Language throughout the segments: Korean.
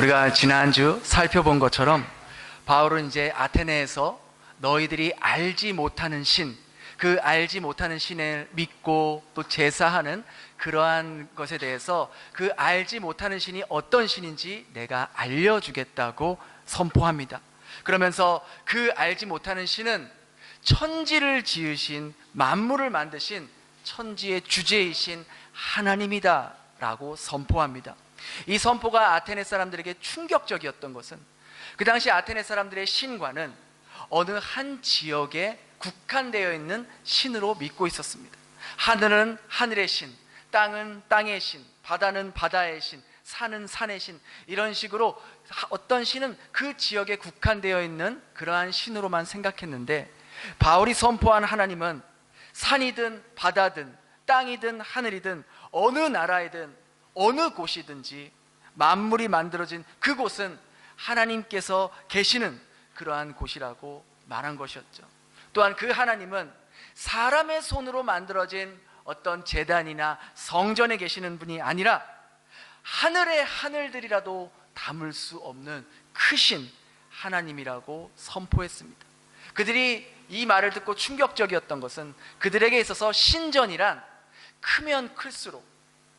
우리가 지난주 살펴본 것처럼 바울은 이제 아테네에서 너희들이 알지 못하는 신, 그 알지 못하는 신을 믿고 또 제사하는 그러한 것에 대해서 그 알지 못하는 신이 어떤 신인지 내가 알려주겠다고 선포합니다. 그러면서 그 알지 못하는 신은 천지를 지으신, 만물을 만드신 천지의 주제이신 하나님이다 라고 선포합니다. 이 선포가 아테네 사람들에게 충격적이었던 것은 그 당시 아테네 사람들의 신과는 어느 한 지역에 국한되어 있는 신으로 믿고 있었습니다. 하늘은 하늘의 신, 땅은 땅의 신, 바다는 바다의 신, 산은 산의 신, 이런 식으로 어떤 신은 그 지역에 국한되어 있는 그러한 신으로만 생각했는데, 바울이 선포한 하나님은 산이든 바다든 땅이든 하늘이든 어느 나라이든 어느 곳이든지 만물이 만들어진 그곳은 하나님께서 계시는 그러한 곳이라고 말한 것이었죠. 또한 그 하나님은 사람의 손으로 만들어진 어떤 제단이나 성전에 계시는 분이 아니라 하늘의 하늘들이라도 담을 수 없는 크신 하나님이라고 선포했습니다. 그들이 이 말을 듣고 충격적이었던 것은 그들에게 있어서 신전이란 크면 클수록,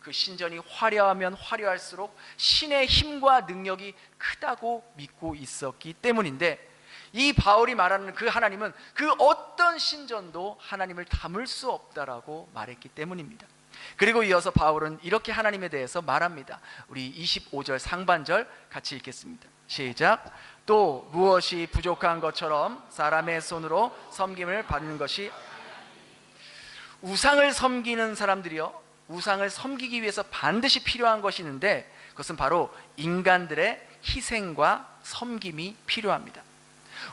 그 신전이 화려하면 화려할수록 신의 힘과 능력이 크다고 믿고 있었기 때문인데, 이 바울이 말하는 그 하나님은 그 어떤 신전도 하나님을 담을 수 없다라고 말했기 때문입니다. 그리고 이어서 바울은 이렇게 하나님에 대해서 말합니다. 우리 25절 상반절 같이 읽겠습니다. 시작. 또 무엇이 부족한 것처럼 사람의 손으로 섬김을 받는 것이, 우상을 섬기는 사람들이요, 우상을 섬기기 위해서 반드시 필요한 것이 있는데 그것은 바로 인간들의 희생과 섬김이 필요합니다.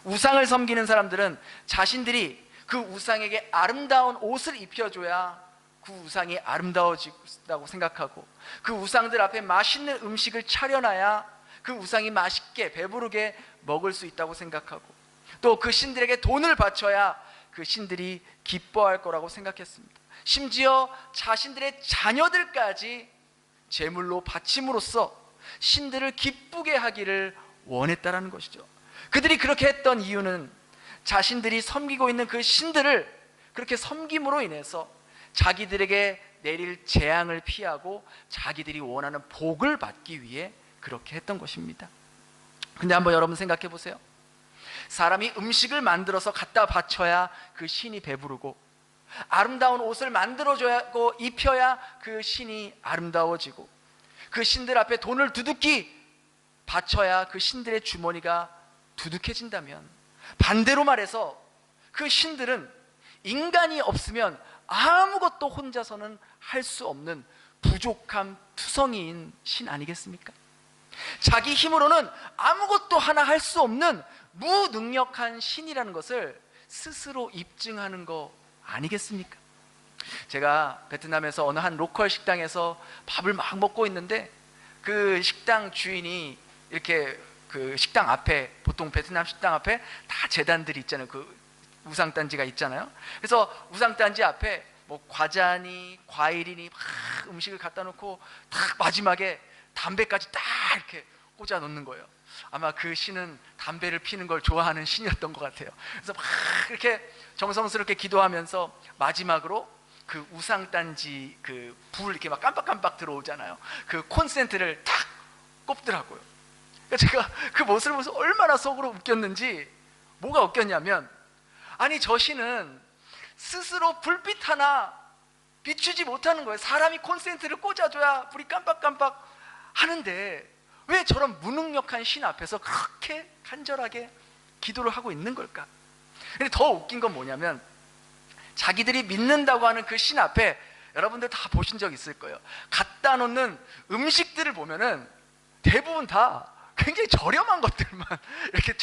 우상을 섬기는 사람들은 자신들이 그 우상에게 아름다운 옷을 입혀줘야 그 우상이 아름다워진다고 생각하고, 그 우상들 앞에 맛있는 음식을 차려놔야 그 우상이 맛있게 배부르게 먹을 수 있다고 생각하고, 또 그 신들에게 돈을 바쳐야 그 신들이 기뻐할 거라고 생각했습니다. 심지어 자신들의 자녀들까지 제물로 바침으로써 신들을 기쁘게 하기를 원했다라는 것이죠. 그들이 그렇게 했던 이유는 자신들이 섬기고 있는 그 신들을 그렇게 섬김으로 인해서 자기들에게 내릴 재앙을 피하고 자기들이 원하는 복을 받기 위해 그렇게 했던 것입니다. 근데 한번 여러분 생각해 보세요. 사람이 음식을 만들어서 갖다 바쳐야 그 신이 배부르고, 아름다운 옷을 만들어줘야고 입혀야 그 신이 아름다워지고, 그 신들 앞에 돈을 두둑히 바쳐야 그 신들의 주머니가 두둑해진다면, 반대로 말해서 그 신들은 인간이 없으면 아무것도 혼자서는 할 수 없는 부족한 투성이인 신 아니겠습니까? 자기 힘으로는 아무것도 하나 할 수 없는 무능력한 신이라는 것을 스스로 입증하는 거 아니겠습니까? 제가 베트남에서 어느 한 로컬 식당에서 밥을 막 먹고 있는데, 그 식당 주인이 이렇게 그 식당 앞에, 보통 베트남 식당 앞에 다 제단들이 있잖아요. 그 우상단지가 있잖아요. 그래서 우상단지 앞에 뭐 과자니 과일이니 막 음식을 갖다 놓고 딱 마지막에 담배까지 딱 이렇게 꽂아 놓는 거예요. 아마 그 신은 담배를 피는 걸 좋아하는 신이었던 것 같아요. 그래서 막 이렇게 정성스럽게 기도하면서 마지막으로 그 우상단지 그 불 이렇게 막 깜빡깜빡 들어오잖아요. 그 콘센트를 탁 꼽더라고요. 제가 그 모습을 보면서 얼마나 속으로 웃겼는지, 뭐가 웃겼냐면, 아니 저 신은 스스로 불빛 하나 비추지 못하는 거예요. 사람이 콘센트를 꽂아줘야 불이 깜빡깜빡 하는데 왜 저런 무능력한 신 앞에서 그렇게 간절하게 기도를 하고 있는 걸까? 근데 더 웃긴 건 뭐냐면, 자기들이 믿는다고 하는 그 신 앞에, 여러분들 다 보신 적 있을 거예요. 갖다 놓는 음식들을 보면은 대부분 다 굉장히 저렴한 것들만 이렇게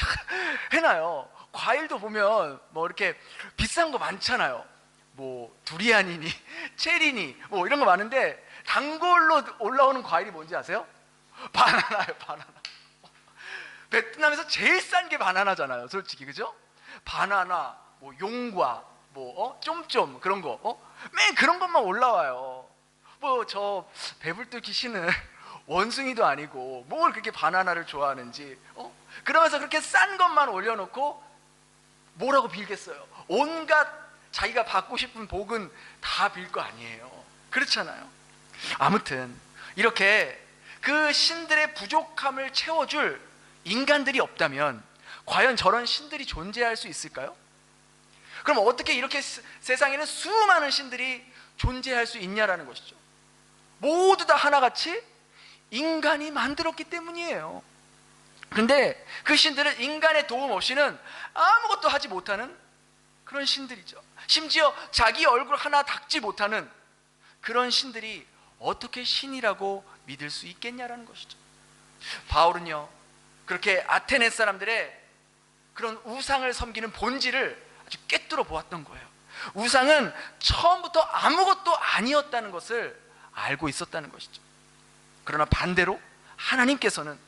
해놔요. 과일도 보면 뭐 이렇게 비싼 거 많잖아요. 뭐 두리안이니 체리니 뭐 이런 거 많은데, 단골로 올라오는 과일이 뭔지 아세요? 바나나예요. 바나나. 베트남에서 제일 싼 게 바나나잖아요, 솔직히. 그죠? 바나나, 뭐 용과, 뭐 쫌쫌 그런 거, 맨 그런 것만 올라와요. 뭐 저 배불뚝 귀신은 원숭이도 아니고 뭘 그렇게 바나나를 좋아하는지, 그러면서 그렇게 싼 것만 올려놓고 뭐라고 빌겠어요? 온갖 자기가 받고 싶은 복은 다 빌 거 아니에요. 그렇잖아요. 아무튼 이렇게 그 신들의 부족함을 채워줄 인간들이 없다면 과연 저런 신들이 존재할 수 있을까요? 그럼 어떻게 이렇게 세상에는 수많은 신들이 존재할 수 있냐라는 것이죠. 모두 다 하나같이 인간이 만들었기 때문이에요. 그런데 그 신들은 인간의 도움 없이는 아무것도 하지 못하는 그런 신들이죠. 심지어 자기 얼굴 하나 닦지 못하는 그런 신들이 어떻게 신이라고 믿을 수 있겠냐라는 것이죠. 바울은요, 그렇게 아테네 사람들의 그런 우상을 섬기는 본질을 아주 꿰뚫어 보았던 거예요. 우상은 처음부터 아무것도 아니었다는 것을 알고 있었다는 것이죠. 그러나 반대로 하나님께서는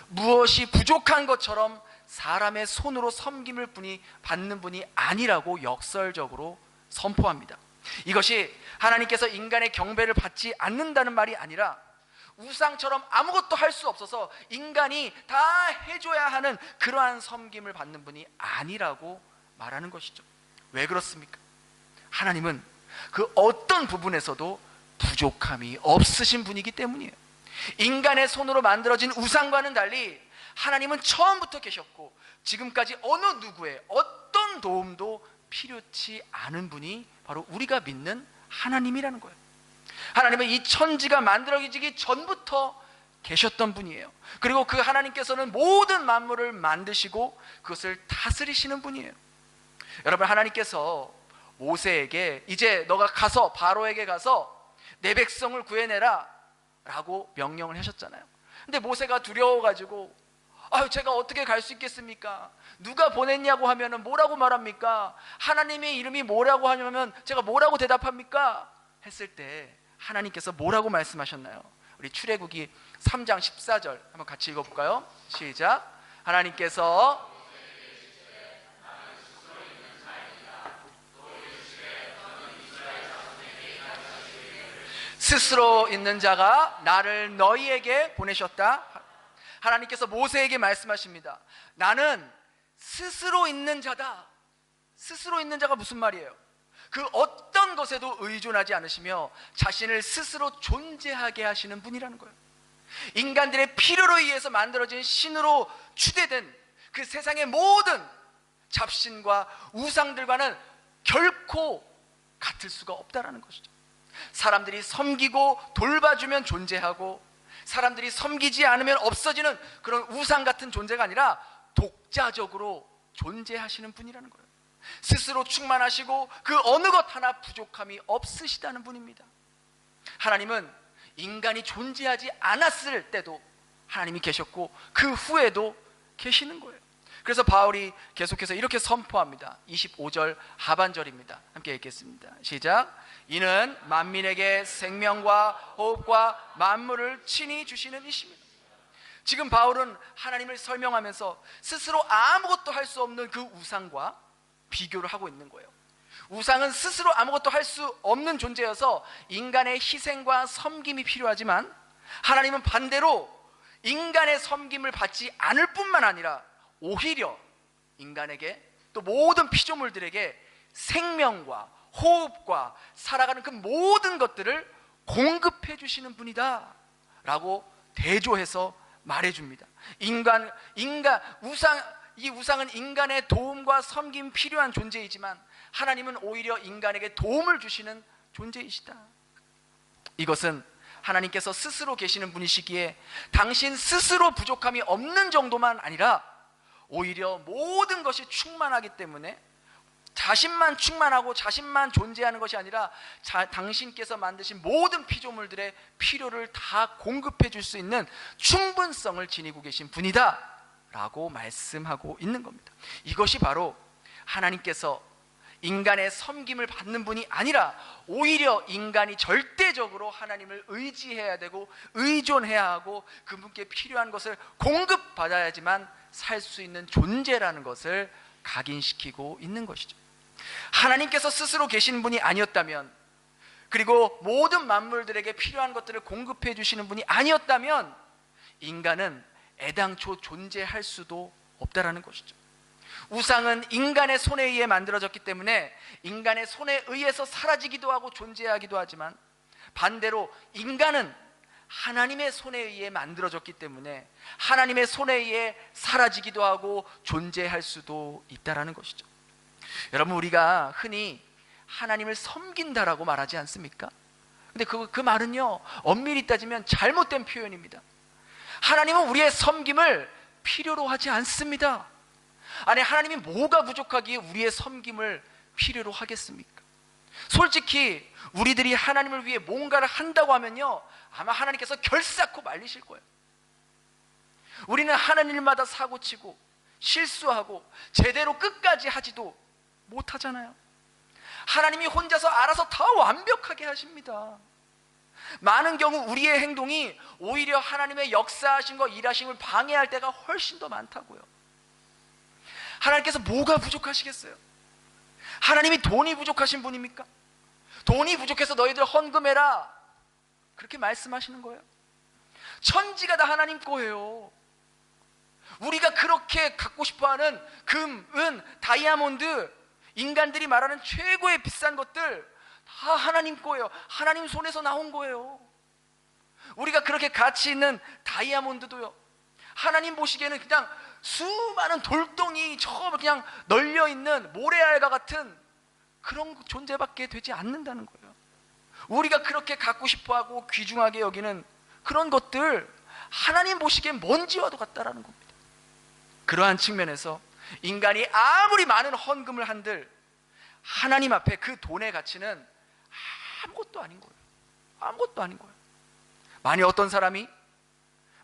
무엇이 부족한 것처럼 사람의 손으로 섬김을 받는 분이 아니라고 역설적으로 선포합니다. 이것이 하나님께서 인간의 경배를 받지 않는다는 말이 아니라 우상처럼 아무것도 할 수 없어서 인간이 다 해줘야 하는 그러한 섬김을 받는 분이 아니라고 말하는 것이죠. 왜 그렇습니까? 하나님은 그 어떤 부분에서도 부족함이 없으신 분이기 때문이에요. 인간의 손으로 만들어진 우상과는 달리 하나님은 처음부터 계셨고 지금까지 어느 누구의 어떤 도움도 필요치 않은 분이 바로 우리가 믿는 하나님이라는 거예요. 하나님은 이 천지가 만들어지기 전부터 계셨던 분이에요. 그리고 그 하나님께서는 모든 만물을 만드시고 그것을 다스리시는 분이에요. 여러분, 하나님께서 모세에게 이제 너가 가서 바로에게 가서 내 백성을 구해내라 라고 명령을 하셨잖아요. 근데 모세가 두려워가지고 제가 어떻게 갈 수 있겠습니까? 누가 보냈냐고 하면 뭐라고 말합니까? 하나님의 이름이 뭐라고 하냐면 제가 뭐라고 대답합니까? 했을 때 하나님께서 뭐라고 말씀하셨나요? 우리 출애굽기 3장 14절 한번 같이 읽어볼까요? 시작. 하나님께서 스스로 있는 자가 나를 너희에게 보내셨다. 하나님께서 모세에게 말씀하십니다. 나는 스스로 있는 자다. 스스로 있는 자가 무슨 말이에요? 그 어떤 것에도 의존하지 않으시며 자신을 스스로 존재하게 하시는 분이라는 거예요. 인간들의 필요로 의해서 만들어진 신으로 추대된 그 세상의 모든 잡신과 우상들과는 결코 같을 수가 없다라는 것이죠. 사람들이 섬기고 돌봐주면 존재하고 사람들이 섬기지 않으면 없어지는 그런 우상 같은 존재가 아니라 독자적으로 존재하시는 분이라는 거예요. 스스로 충만하시고 그 어느 것 하나 부족함이 없으시다는 분입니다. 하나님은 인간이 존재하지 않았을 때도 하나님이 계셨고 그 후에도 계시는 거예요. 그래서 바울이 계속해서 이렇게 선포합니다. 25절 하반절입니다. 함께 읽겠습니다. 시작. 이는 만민에게 생명과 호흡과 만물을 친히 주시는 이십니다. 지금 바울은 하나님을 설명하면서 스스로 아무것도 할 수 없는 그 우상과 비교를 하고 있는 거예요. 우상은 스스로 아무것도 할 수 없는 존재여서 인간의 희생과 섬김이 필요하지만 하나님은 반대로 인간의 섬김을 받지 않을 뿐만 아니라 오히려 인간에게 또 모든 피조물들에게 생명과 호흡과 살아가는 그 모든 것들을 공급해 주시는 분이다 라고 대조해서 말해줍니다. 이 우상은 인간의 도움과 섬김이 필요한 존재이지만 하나님은 오히려 인간에게 도움을 주시는 존재이시다. 이것은 하나님께서 스스로 계시는 분이시기에 당신 스스로 부족함이 없는 정도만 아니라 오히려 모든 것이 충만하기 때문에 자신만 충만하고 자신만 존재하는 것이 아니라 당신께서 만드신 모든 피조물들의 필요를 다 공급해 줄 수 있는 충분성을 지니고 계신 분이다 라고 말씀하고 있는 겁니다. 이것이 바로 하나님께서 인간의 섬김을 받는 분이 아니라 오히려 인간이 절대적으로 하나님을 의지해야 되고 의존해야 하고 그분께 필요한 것을 공급받아야지만 살 수 있는 존재라는 것을 각인시키고 있는 것이죠. 하나님께서 스스로 계신 분이 아니었다면 그리고 모든 만물들에게 필요한 것들을 공급해 주시는 분이 아니었다면 인간은 애당초 존재할 수도 없다라는 것이죠. 우상은 인간의 손에 의해 만들어졌기 때문에 인간의 손에 의해서 사라지기도 하고 존재하기도 하지만, 반대로 인간은 하나님의 손에 의해 만들어졌기 때문에 하나님의 손에 의해 사라지기도 하고 존재할 수도 있다라는 것이죠. 여러분, 우리가 흔히 하나님을 섬긴다라고 말하지 않습니까? 근데 그 말은요, 엄밀히 따지면 잘못된 표현입니다. 하나님은 우리의 섬김을 필요로 하지 않습니다. 아니, 하나님이 뭐가 부족하기에 우리의 섬김을 필요로 하겠습니까? 솔직히 우리들이 하나님을 위해 뭔가를 한다고 하면요, 아마 하나님께서 결사코 말리실 거예요. 우리는 하는 일마다 사고치고 실수하고 제대로 끝까지 하지도 못하잖아요. 하나님이 혼자서 알아서 다 완벽하게 하십니다. 많은 경우 우리의 행동이 오히려 하나님의 역사하신 거, 일하심을 방해할 때가 훨씬 더 많다고요. 하나님께서 뭐가 부족하시겠어요? 하나님이 돈이 부족하신 분입니까? 돈이 부족해서 너희들 헌금해라, 그렇게 말씀하시는 거예요? 천지가 다 하나님 거예요. 우리가 그렇게 갖고 싶어하는 금, 은, 다이아몬드, 인간들이 말하는 최고의 비싼 것들 다 하나님 거예요. 하나님 손에서 나온 거예요. 우리가 그렇게 가치 있는 다이아몬드도요, 하나님 보시기에는 그냥 수많은 돌덩이 저 그냥 널려있는 모래알과 같은 그런 존재밖에 되지 않는다는 거예요. 우리가 그렇게 갖고 싶어하고 귀중하게 여기는 그런 것들, 하나님 보시기엔 먼지와도 같다라는 겁니다. 그러한 측면에서 인간이 아무리 많은 헌금을 한들 하나님 앞에 그 돈의 가치는 아무것도 아닌 거예요. 아무것도 아닌 거예요. 만약 어떤 사람이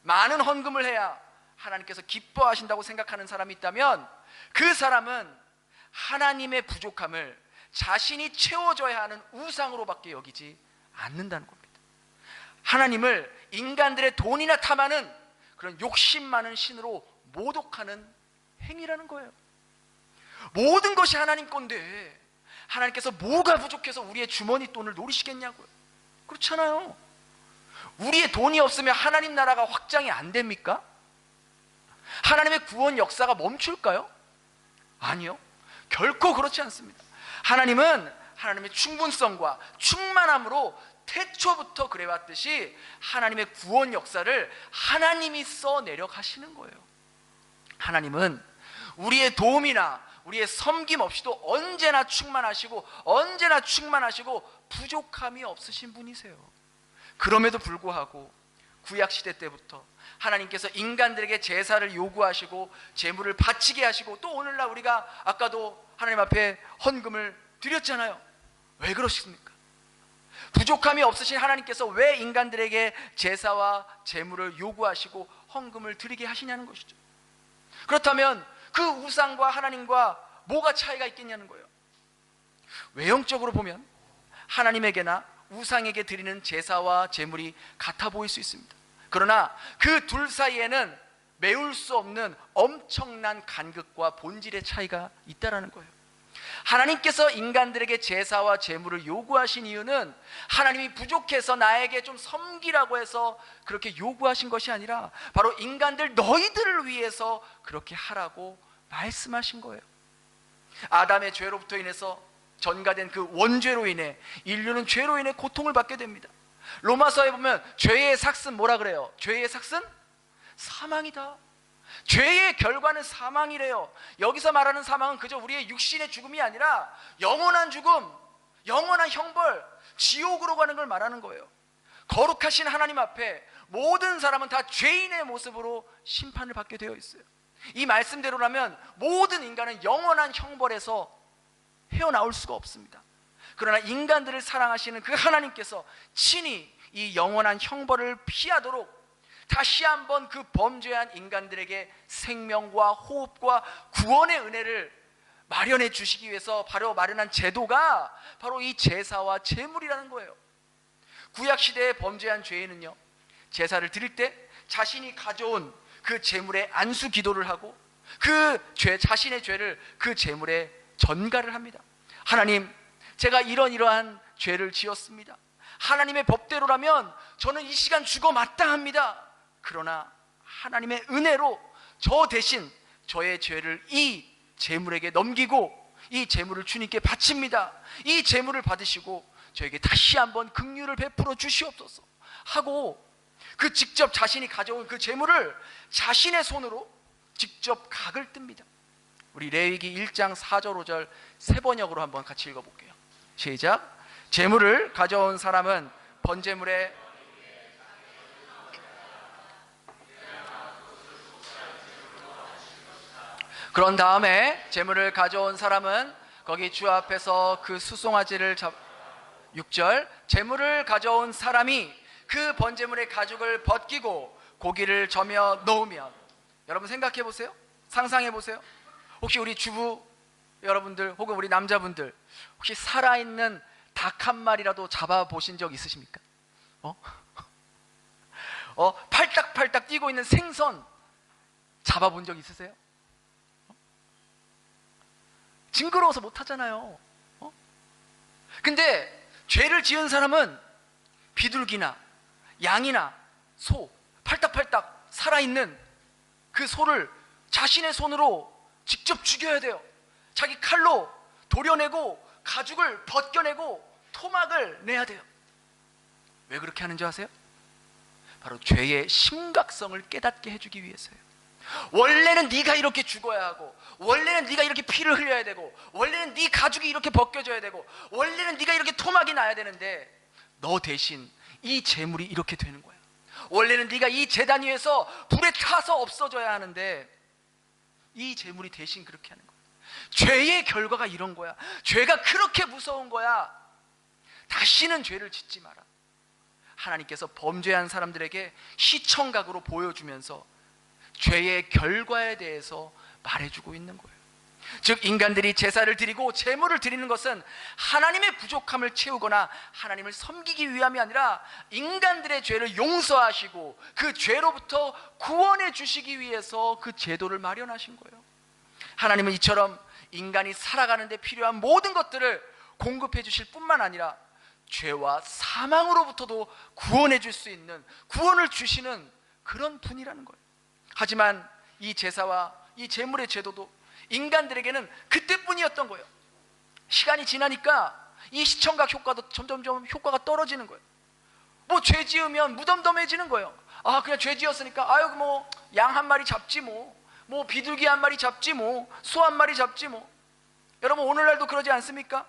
많은 헌금을 해야 하나님께서 기뻐하신다고 생각하는 사람이 있다면, 그 사람은 하나님의 부족함을 자신이 채워줘야 하는 우상으로밖에 여기지 않는다는 겁니다. 하나님을 인간들의 돈이나 탐하는 그런 욕심 많은 신으로 모독하는 행위라는 거예요. 모든 것이 하나님 건데 하나님께서 뭐가 부족해서 우리의 주머니 돈을 노리시겠냐고요. 그렇잖아요. 우리의 돈이 없으면 하나님 나라가 확장이 안 됩니까? 하나님의 구원 역사가 멈출까요? 아니요, 결코 그렇지 않습니다. 하나님은 하나님의 충분성과 충만함으로 태초부터 그래왔듯이 하나님의 구원 역사를 하나님이 써내려 가시는 거예요. 하나님은 우리의 도움이나 우리의 섬김 없이도 언제나 충만하시고 부족함이 없으신 분이세요. 그럼에도 불구하고 구약시대 때부터 하나님께서 인간들에게 제사를 요구하시고 제물을 바치게 하시고, 또 오늘날 우리가 아까도 하나님 앞에 헌금을 드렸잖아요. 왜 그러십니까? 부족함이 없으신 하나님께서 왜 인간들에게 제사와 제물을 요구하시고 헌금을 드리게 하시냐는 것이죠. 그렇다면 그 우상과 하나님과 뭐가 차이가 있겠냐는 거예요. 외형적으로 보면 하나님에게나 우상에게 드리는 제사와 제물이 같아 보일 수 있습니다. 그러나 그 둘 사이에는 메울 수 없는 엄청난 간극과 본질의 차이가 있다라는 거예요. 하나님께서 인간들에게 제사와 제물을 요구하신 이유는 하나님이 부족해서 나에게 좀 섬기라고 해서 그렇게 요구하신 것이 아니라 바로 인간들 너희들을 위해서 그렇게 하라고 말씀하신 거예요. 아담의 죄로부터 인해서 전가된 그 원죄로 인해 인류는 죄로 인해 고통을 받게 됩니다. 로마서에 보면 죄의 삭은 뭐라 그래요? 죄의 삭은 사망이다. 죄의 결과는 사망이래요. 여기서 말하는 사망은 그저 우리의 육신의 죽음이 아니라 영원한 죽음, 영원한 형벌, 지옥으로 가는 걸 말하는 거예요. 거룩하신 하나님 앞에 모든 사람은 다 죄인의 모습으로 심판을 받게 되어 있어요. 이 말씀대로라면 모든 인간은 영원한 형벌에서 헤어나올 수가 없습니다. 그러나 인간들을 사랑하시는 그 하나님께서 친히 이 영원한 형벌을 피하도록 다시 한번 그 범죄한 인간들에게 생명과 호흡과 구원의 은혜를 마련해 주시기 위해서 바로 마련한 제도가 바로 이 제사와 제물이라는 거예요. 구약시대에 범죄한 죄인은요, 제사를 드릴 때 자신이 가져온 그 제물에 안수 기도를 하고 자신의 죄를 그 제물에 전가를 합니다. 하나님, 제가 이러한 죄를 지었습니다. 하나님의 법대로라면 저는 이 시간 죽어 마땅합니다. 그러나 하나님의 은혜로 저 대신 저의 죄를 이 제물에게 넘기고 이 제물을 주님께 바칩니다. 이 제물을 받으시고 저에게 다시 한번 긍휼을 베풀어 주시옵소서 하고 그 직접 자신이 가져온 그 제물을 자신의 손으로 직접 각을 뜹니다. 우리 레위기 1장 4절 5절 세 번역으로 한번 같이 읽어볼게요. 시작. 제물을 가져온 사람은 번제물에 그런 다음에 제물을 가져온 사람은 거기 주 앞에서 그 수송아지를 6절 제물을 가져온 사람이 그 번제물의 가죽을 벗기고 고기를 저며 놓으면, 여러분 생각해 보세요. 상상해 보세요. 혹시 우리 주부 여러분들 혹은 우리 남자분들 혹시 살아있는 닭 한 마리라도 잡아보신 적 있으십니까? 팔딱팔딱 뛰고 있는 생선 잡아본 적 있으세요? 징그러워서 못하잖아요. 근데 죄를 지은 사람은 비둘기나 양이나 소, 팔딱팔딱 살아있는 그 소를 자신의 손으로 직접 죽여야 돼요. 자기 칼로 도려내고 가죽을 벗겨내고 토막을 내야 돼요. 왜 그렇게 하는 줄 아세요? 바로 죄의 심각성을 깨닫게 해주기 위해서예요. 원래는 네가 이렇게 죽어야 하고, 원래는 네가 이렇게 피를 흘려야 되고, 원래는 네 가죽이 이렇게 벗겨져야 되고, 원래는 네가 이렇게 토막이 나야 되는데 너 대신 이 제물이 이렇게 되는 거야. 원래는 네가 이 제단 위에서 불에 타서 없어져야 하는데 이 제물이 대신 그렇게 하는 거야. 죄의 결과가 이런 거야. 죄가 그렇게 무서운 거야. 다시는 죄를 짓지 마라. 하나님께서 범죄한 사람들에게 시청각으로 보여주면서 죄의 결과에 대해서 말해주고 있는 거예요. 즉 인간들이 제사를 드리고 제물을 드리는 것은 하나님의 부족함을 채우거나 하나님을 섬기기 위함이 아니라 인간들의 죄를 용서하시고 그 죄로부터 구원해 주시기 위해서 그 제도를 마련하신 거예요. 하나님은 이처럼 인간이 살아가는 데 필요한 모든 것들을 공급해 주실 뿐만 아니라 죄와 사망으로부터도 구원해 줄 수 있는, 구원을 주시는 그런 분이라는 거예요. 하지만 이 제사와 이 제물의 제도도 인간들에게는 그때뿐이었던 거예요. 시간이 지나니까 이 시청각 효과도 점점점 효과가 떨어지는 거예요. 뭐 죄 지으면 무덤덤해지는 거예요. 아 그냥 죄 지었으니까 아유 뭐 양 한 마리 잡지 뭐 비둘기 한 마리 잡지 뭐 소 한 마리 잡지 뭐. 여러분 오늘날도 그러지 않습니까?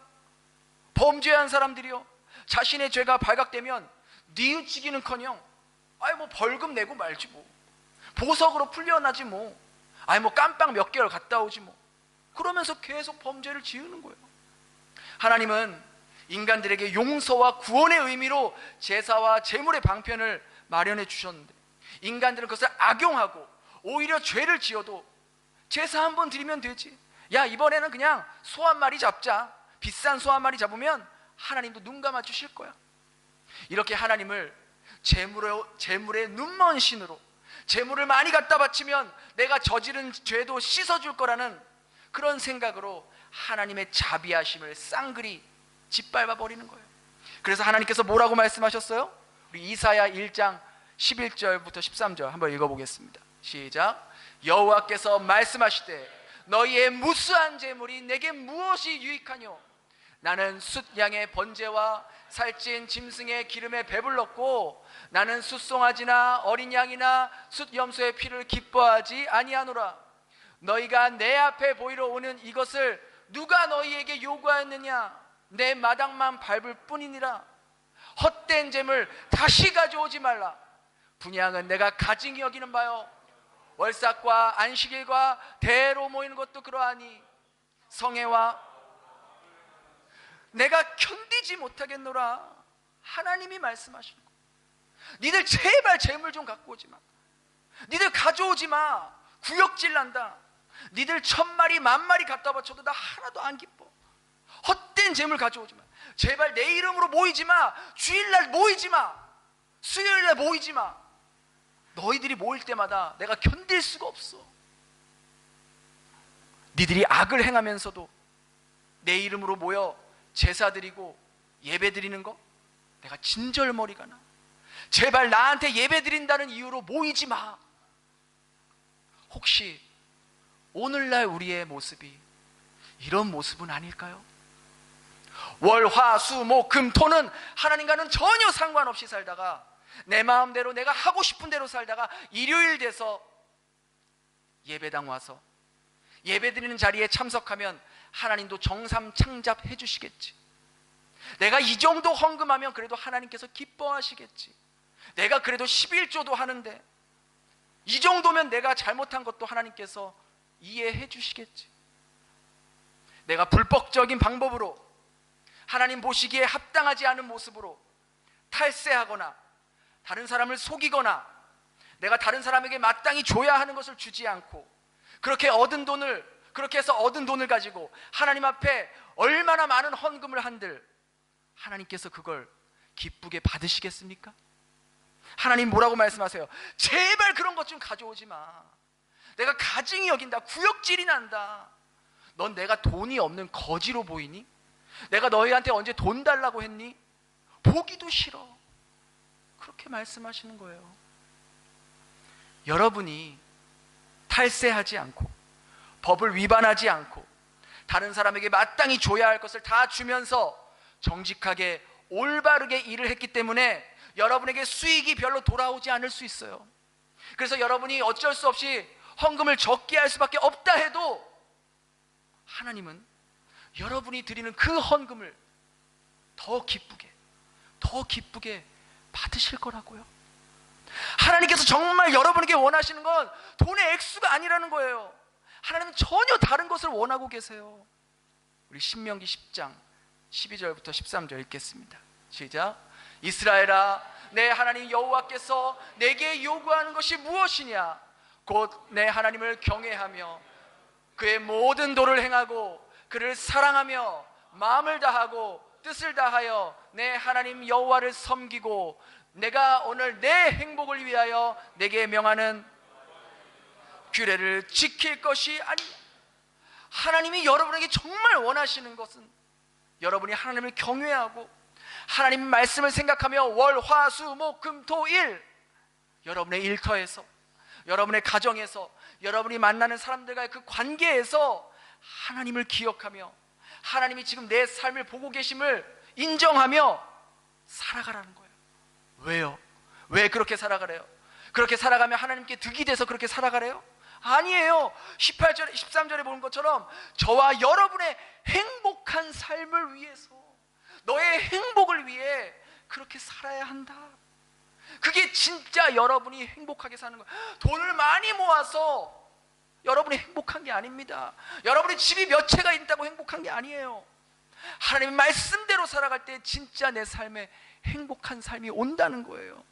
범죄한 사람들이요, 자신의 죄가 발각되면 뉘우치기는커녕 아유 뭐 벌금 내고 말지 뭐, 보석으로 풀려나지 뭐, 아니 뭐 깜빵 몇 개월 갔다 오지 뭐, 그러면서 계속 범죄를 지으는 거예요. 하나님은 인간들에게 용서와 구원의 의미로 제사와 제물의 방편을 마련해 주셨는데 인간들은 그것을 악용하고 오히려 죄를 지어도 제사 한 번 드리면 되지, 야 이번에는 그냥 소 한 마리 잡자, 비싼 소 한 마리 잡으면 하나님도 눈 감아 주실 거야. 이렇게 하나님을 제물의 눈먼 신으로, 제물을 많이 갖다 바치면 내가 저지른 죄도 씻어줄 거라는 그런 생각으로 하나님의 자비하심을 쌍그리 짓밟아 버리는 거예요. 그래서 하나님께서 뭐라고 말씀하셨어요? 우리 이사야 1장 11절부터 13절 한번 읽어보겠습니다. 시작. 여호와께서 말씀하시되 너희의 무수한 제물이 내게 무엇이 유익하뇨? 나는 숫양의 번제와 살찐 짐승의 기름에 배불렀고 나는 숫송아지나 어린 양이나 숫염소의 피를 기뻐하지 아니하노라. 너희가 내 앞에 보이러 오는 이것을 누가 너희에게 요구하였느냐? 내 마당만 밟을 뿐이니라. 헛된 재물 다시 가져오지 말라. 분향은 내가 가증히 여기는 바요, 월삭과 안식일과 대로 모이는 것도 그러하니 성회와 내가 견디지 못하겠노라. 하나님이 말씀하시는 거예요. 니들 제발 재물 좀 갖고 오지 마. 니들 가져오지 마. 구역질 난다. 니들 1000마리 10,000마리 갖다 바쳐도 나 하나도 안 기뻐. 헛된 재물 가져오지 마. 제발 내 이름으로 모이지 마. 주일날 모이지 마. 수요일날 모이지 마. 너희들이 모일 때마다 내가 견딜 수가 없어. 니들이 악을 행하면서도 내 이름으로 모여 제사 드리고 예배 드리는 거 내가 진절머리가 나. 제발 나한테 예배 드린다는 이유로 모이지 마. 혹시 오늘날 우리의 모습이 이런 모습은 아닐까요? 월, 화, 수, 목, 금, 토는 하나님과는 전혀 상관없이 살다가 내 마음대로 내가 하고 싶은 대로 살다가 일요일 돼서 예배당 와서 예배 드리는 자리에 참석하면 하나님도 정삼 창잡해 주시겠지. 내가 이 정도 헌금하면 그래도 하나님께서 기뻐하시겠지. 내가 그래도 11조도 하는데 이 정도면 내가 잘못한 것도 하나님께서 이해해 주시겠지. 내가 불법적인 방법으로 하나님 보시기에 합당하지 않은 모습으로 탈세하거나 다른 사람을 속이거나 내가 다른 사람에게 마땅히 줘야 하는 것을 주지 않고 그렇게 해서 얻은 돈을 가지고 하나님 앞에 얼마나 많은 헌금을 한들 하나님께서 그걸 기쁘게 받으시겠습니까? 하나님 뭐라고 말씀하세요? 제발 그런 것 좀 가져오지 마. 내가 가증이 여긴다. 구역질이 난다. 넌 내가 돈이 없는 거지로 보이니? 내가 너희한테 언제 돈 달라고 했니? 보기도 싫어. 그렇게 말씀하시는 거예요. 여러분이 탈세하지 않고 법을 위반하지 않고 다른 사람에게 마땅히 줘야 할 것을 다 주면서 정직하게 올바르게 일을 했기 때문에 여러분에게 수익이 별로 돌아오지 않을 수 있어요. 그래서 여러분이 어쩔 수 없이 헌금을 적게 할 수밖에 없다 해도 하나님은 여러분이 드리는 그 헌금을 더 기쁘게 받으실 거라고요. 하나님께서 정말 여러분에게 원하시는 건 돈의 액수가 아니라는 거예요. 하나님은 전혀 다른 것을 원하고 계세요. 우리 신명기 10장 12절부터 13절 읽겠습니다. 시작. 이스라엘아, 내 하나님 여호와께서 내게 요구하는 것이 무엇이냐? 곧 내 하나님을 경외하며 그의 모든 도를 행하고 그를 사랑하며 마음을 다하고 뜻을 다하여 내 하나님 여호와를 섬기고 내가 오늘 내 행복을 위하여 내게 명하는 규례를 지킬 것이 아니냐. 하나님이 여러분에게 정말 원하시는 것은 여러분이 하나님을 경외하고 하나님 말씀을 생각하며 월, 화, 수, 목, 금, 토, 일 여러분의 일터에서 여러분의 가정에서 여러분이 만나는 사람들과의 그 관계에서 하나님을 기억하며 하나님이 지금 내 삶을 보고 계심을 인정하며 살아가라는 거예요. 왜요? 왜 그렇게 살아가래요? 그렇게 살아가면 하나님께 득이 돼서 그렇게 살아가래요? 아니에요. 18절에 13절에 보는 것처럼 저와 여러분의 행복한 삶을 위해서 너의 행복을 위해 그렇게 살아야 한다. 그게 진짜 여러분이 행복하게 사는 거예요. 돈을 많이 모아서 여러분이 행복한 게 아닙니다. 여러분이 집이 몇 채가 있다고 행복한 게 아니에요. 하나님의 말씀대로 살아갈 때 진짜 내 삶에 행복한 삶이 온다는 거예요.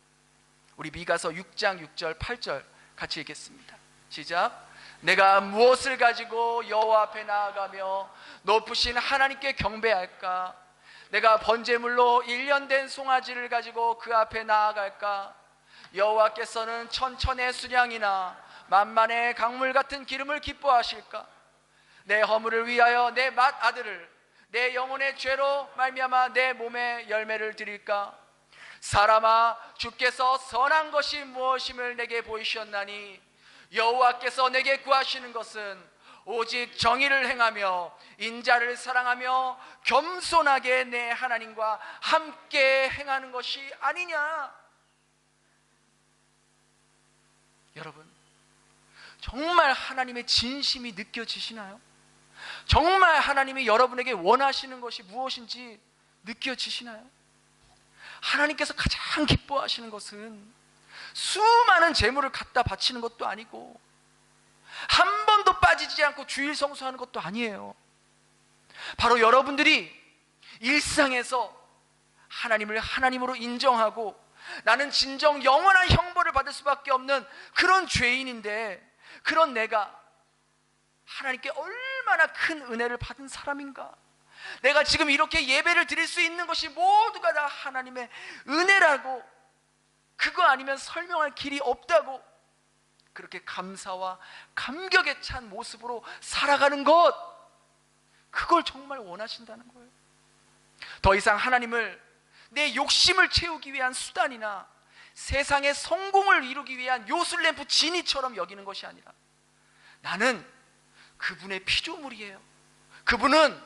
우리 미가서 6장 6절 8절 같이 읽겠습니다. 시작. 내가 무엇을 가지고 여호와 앞에 나아가며 높으신 하나님께 경배할까? 내가 번제물로 1년 된 송아지를 가지고 그 앞에 나아갈까? 여호와께서는 천천의 수량이나 만만의 강물 같은 기름을 기뻐하실까? 내 허물을 위하여 내 맏아들을 내 영혼의 죄로 말미암아 내 몸에 열매를 드릴까? 사람아, 주께서 선한 것이 무엇임을 내게 보이셨나니 여호와께서 내게 구하시는 것은 오직 정의를 행하며 인자를 사랑하며 겸손하게 내 하나님과 함께 행하는 것이 아니냐. 여러분, 정말 하나님의 진심이 느껴지시나요? 정말 하나님이 여러분에게 원하시는 것이 무엇인지 느껴지시나요? 하나님께서 가장 기뻐하시는 것은 수많은 재물을 갖다 바치는 것도 아니고 한 번도 빠지지 않고 주일 성수하는 것도 아니에요. 바로 여러분들이 일상에서 하나님을 하나님으로 인정하고 나는 진정 영원한 형벌을 받을 수밖에 없는 그런 죄인인데 그런 내가 하나님께 얼마나 큰 은혜를 받은 사람인가. 내가 지금 이렇게 예배를 드릴 수 있는 것이 모두가 다 하나님의 은혜라고, 그거 아니면 설명할 길이 없다고 그렇게 감사와 감격에 찬 모습으로 살아가는 것, 그걸 정말 원하신다는 거예요. 더 이상 하나님을 내 욕심을 채우기 위한 수단이나 세상의 성공을 이루기 위한 요술램프 지니처럼 여기는 것이 아니라 나는 그분의 피조물이에요. 그분은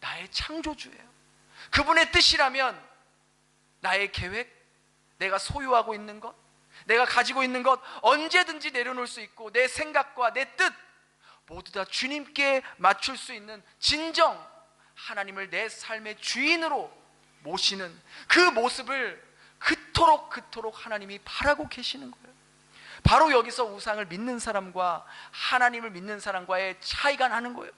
나의 창조주예요. 그분의 뜻이라면 나의 계획, 내가 소유하고 있는 것, 내가 가지고 있는 것 언제든지 내려놓을 수 있고 내 생각과 내 뜻 모두 다 주님께 맞출 수 있는 진정 하나님을 내 삶의 주인으로 모시는 그 모습을 그토록 하나님이 바라고 계시는 거예요. 바로 여기서 우상을 믿는 사람과 하나님을 믿는 사람과의 차이가 나는 거예요.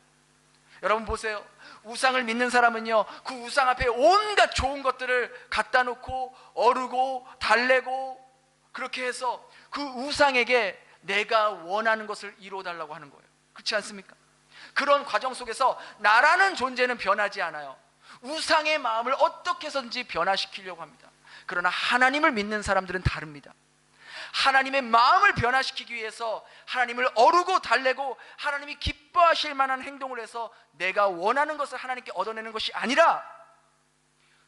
여러분 보세요. 우상을 믿는 사람은요, 그 우상 앞에 온갖 좋은 것들을 갖다 놓고 어르고 달래고 그렇게 해서 그 우상에게 내가 원하는 것을 이루어달라고 하는 거예요. 그렇지 않습니까? 그런 과정 속에서 나라는 존재는 변하지 않아요. 우상의 마음을 어떻게 해서든지 변화시키려고 합니다. 그러나 하나님을 믿는 사람들은 다릅니다. 하나님의 마음을 변화시키기 위해서 하나님을 어루고 달래고 하나님이 기뻐하실 만한 행동을 해서 내가 원하는 것을 하나님께 얻어내는 것이 아니라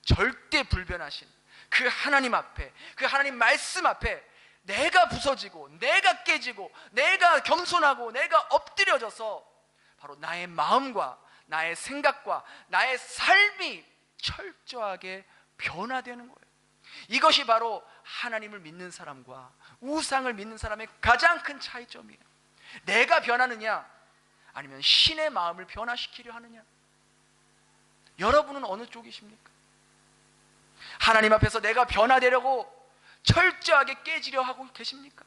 절대 불변하신 그 하나님 앞에, 그 하나님 말씀 앞에 내가 부서지고 내가 깨지고 내가 겸손하고 내가 엎드려져서 바로 나의 마음과 나의 생각과 나의 삶이 철저하게 변화되는 거예요. 이것이 바로 하나님을 믿는 사람과 우상을 믿는 사람의 가장 큰 차이점이에요. 내가 변하느냐 아니면 신의 마음을 변화시키려 하느냐. 여러분은 어느 쪽이십니까? 하나님 앞에서 내가 변화되려고 철저하게 깨지려 하고 계십니까?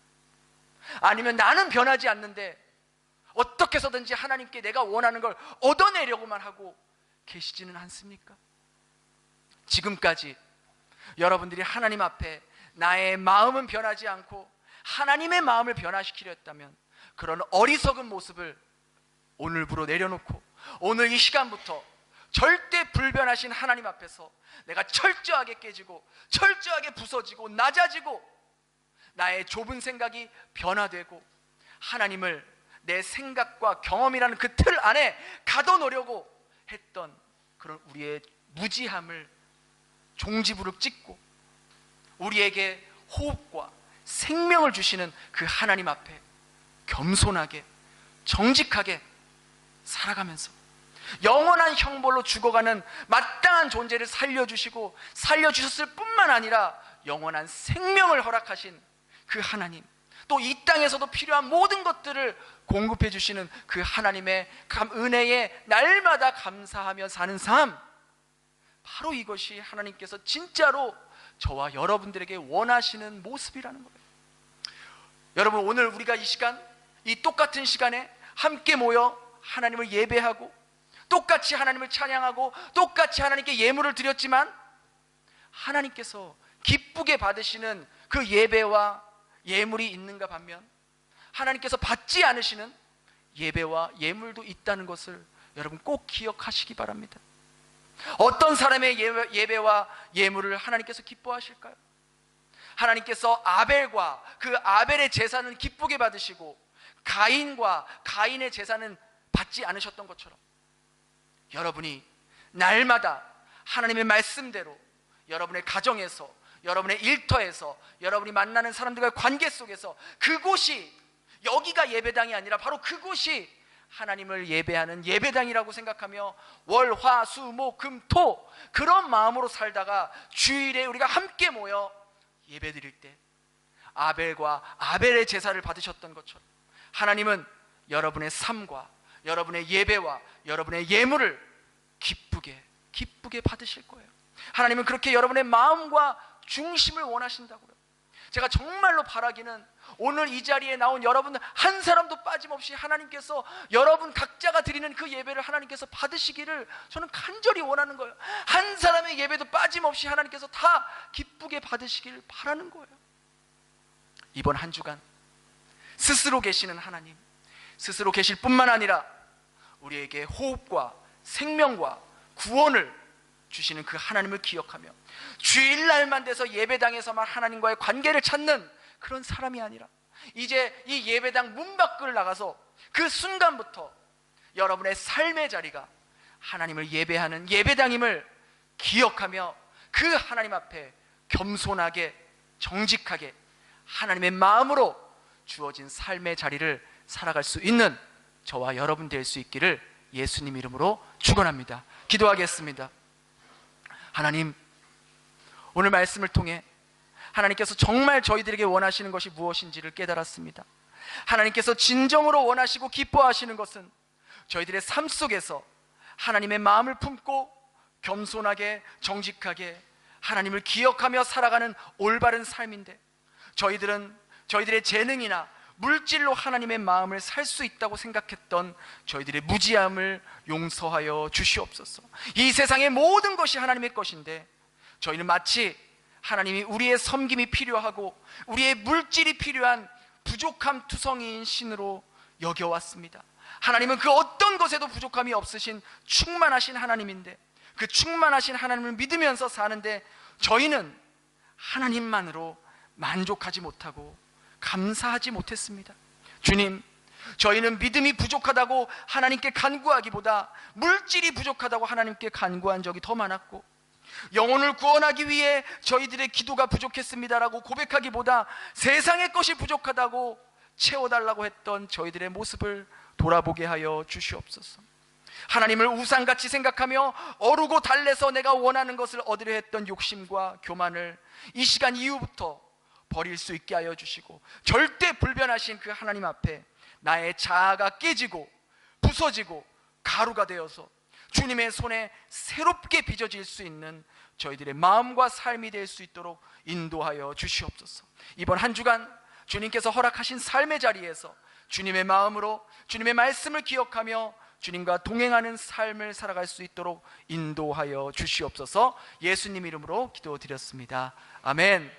아니면 나는 변하지 않는데 어떻게 해서든지 하나님께 내가 원하는 걸 얻어내려고만 하고 계시지는 않습니까? 지금까지 여러분들이 하나님 앞에 나의 마음은 변하지 않고 하나님의 마음을 변화시키려 했다면 그런 어리석은 모습을 오늘부로 내려놓고 오늘 이 시간부터 절대 불변하신 하나님 앞에서 내가 철저하게 깨지고 철저하게 부서지고 낮아지고 나의 좁은 생각이 변화되고 하나님을 내 생각과 경험이라는 그 틀 안에 가둬놓으려고 했던 그런 우리의 무지함을 종지부를 찍고 우리에게 호흡과 생명을 주시는 그 하나님 앞에 겸손하게 정직하게 살아가면서 영원한 형벌로 죽어가는 마땅한 존재를 살려주시고 살려주셨을 뿐만 아니라 영원한 생명을 허락하신 그 하나님, 또 이 땅에서도 필요한 모든 것들을 공급해 주시는 그 하나님의 은혜에 날마다 감사하며 사는 삶, 바로 이것이 하나님께서 진짜로 저와 여러분들에게 원하시는 모습이라는 거예요. 여러분, 오늘 우리가 이 시간, 이 똑같은 시간에 함께 모여 하나님을 예배하고 똑같이 하나님을 찬양하고 똑같이 하나님께 예물을 드렸지만 하나님께서 기쁘게 받으시는 그 예배와 예물이 있는가 반면 하나님께서 받지 않으시는 예배와 예물도 있다는 것을 여러분 꼭 기억하시기 바랍니다. 어떤 사람의 예배와 예물을 하나님께서 기뻐하실까요? 하나님께서 아벨과 그 아벨의 제사는 기쁘게 받으시고 가인과 가인의 제사는 받지 않으셨던 것처럼 여러분이 날마다 하나님의 말씀대로 여러분의 가정에서, 여러분의 일터에서, 여러분이 만나는 사람들과의 관계 속에서 그곳이, 여기가 예배당이 아니라 바로 그곳이 하나님을 예배하는 예배당이라고 생각하며 월, 화, 수, 목, 금, 토 그런 마음으로 살다가 주일에 우리가 함께 모여 예배드릴 때 아벨과 아벨의 제사를 받으셨던 것처럼 하나님은 여러분의 삶과 여러분의 예배와 여러분의 예물을 기쁘게 받으실 거예요. 하나님은 그렇게 여러분의 마음과 중심을 원하신다고요. 제가 정말로 바라기는 오늘 이 자리에 나온 여러분 한 사람도 빠짐없이 하나님께서 여러분 각자가 드리는 그 예배를 하나님께서 받으시기를 저는 간절히 원하는 거예요. 한 사람의 예배도 빠짐없이 하나님께서 다 기쁘게 받으시기를 바라는 거예요. 이번 한 주간 스스로 계시는 하나님, 스스로 계실 뿐만 아니라 우리에게 호흡과 생명과 구원을 주시는 그 하나님을 기억하며 주일날만 돼서 예배당에서만 하나님과의 관계를 찾는 그런 사람이 아니라 이제 이 예배당 문 밖을 나가서 그 순간부터 여러분의 삶의 자리가 하나님을 예배하는 예배당임을 기억하며 그 하나님 앞에 겸손하게 정직하게 하나님의 마음으로 주어진 삶의 자리를 살아갈 수 있는 저와 여러분 될 수 있기를 예수님 이름으로 축원합니다. 기도하겠습니다. 하나님, 오늘 말씀을 통해 하나님께서 정말 저희들에게 원하시는 것이 무엇인지를 깨달았습니다. 하나님께서 진정으로 원하시고 기뻐하시는 것은 저희들의 삶 속에서 하나님의 마음을 품고 겸손하게 정직하게 하나님을 기억하며 살아가는 올바른 삶인데, 저희들은 저희들의 재능이나 물질로 하나님의 마음을 살 수 있다고 생각했던 저희들의 무지함을 용서하여 주시옵소서. 이 세상의 모든 것이 하나님의 것인데 저희는 마치 하나님이 우리의 섬김이 필요하고 우리의 물질이 필요한 부족함 투성이인 신으로 여겨왔습니다. 하나님은 그 어떤 것에도 부족함이 없으신 충만하신 하나님인데, 그 충만하신 하나님을 믿으면서 사는데 저희는 하나님만으로 만족하지 못하고 감사하지 못했습니다. 주님, 저희는 믿음이 부족하다고 하나님께 간구하기보다 물질이 부족하다고 하나님께 간구한 적이 더 많았고, 영혼을 구원하기 위해 저희들의 기도가 부족했습니다라고 고백하기보다 세상의 것이 부족하다고 채워달라고 했던 저희들의 모습을 돌아보게 하여 주시옵소서. 하나님을 우상같이 생각하며 어루고 달래서 내가 원하는 것을 얻으려 했던 욕심과 교만을 이 시간 이후부터 버릴 수 있게 하여 주시고, 절대 불변하신 그 하나님 앞에 나의 자아가 깨지고 부서지고 가루가 되어서 주님의 손에 새롭게 빚어질 수 있는 저희들의 마음과 삶이 될 수 있도록 인도하여 주시옵소서. 이번 한 주간 주님께서 허락하신 삶의 자리에서 주님의 마음으로 주님의 말씀을 기억하며 주님과 동행하는 삶을 살아갈 수 있도록 인도하여 주시옵소서. 예수님 이름으로 기도드렸습니다. 아멘.